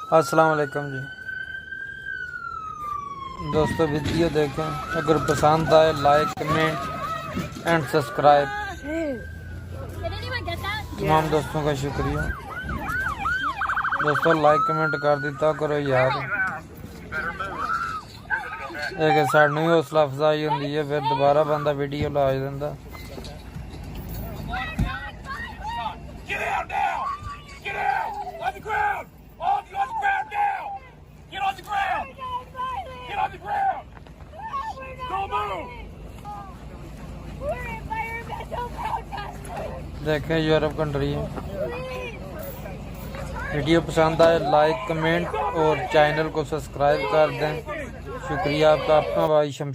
अस्सलाम वालेकुम जी दोस्तों, वीडियो देखें, अगर पसंद आए लाइक कमेंट एंड सब्सक्राइब। तमाम दोस्तों का शुक्रिया। दोस्तों लाइक कमेंट कर दिता करो यार, एक सानू भी हौसला अफजाई होंदी है, फिर दोबारा बंदा वीडियो ला दिंदा। देखें यूरोप कंट्री है। वीडियो पसंद आए लाइक कमेंट और चैनल को सब्सक्राइब कर दें। शुक्रिया आपका। अपना भाई शमशाद।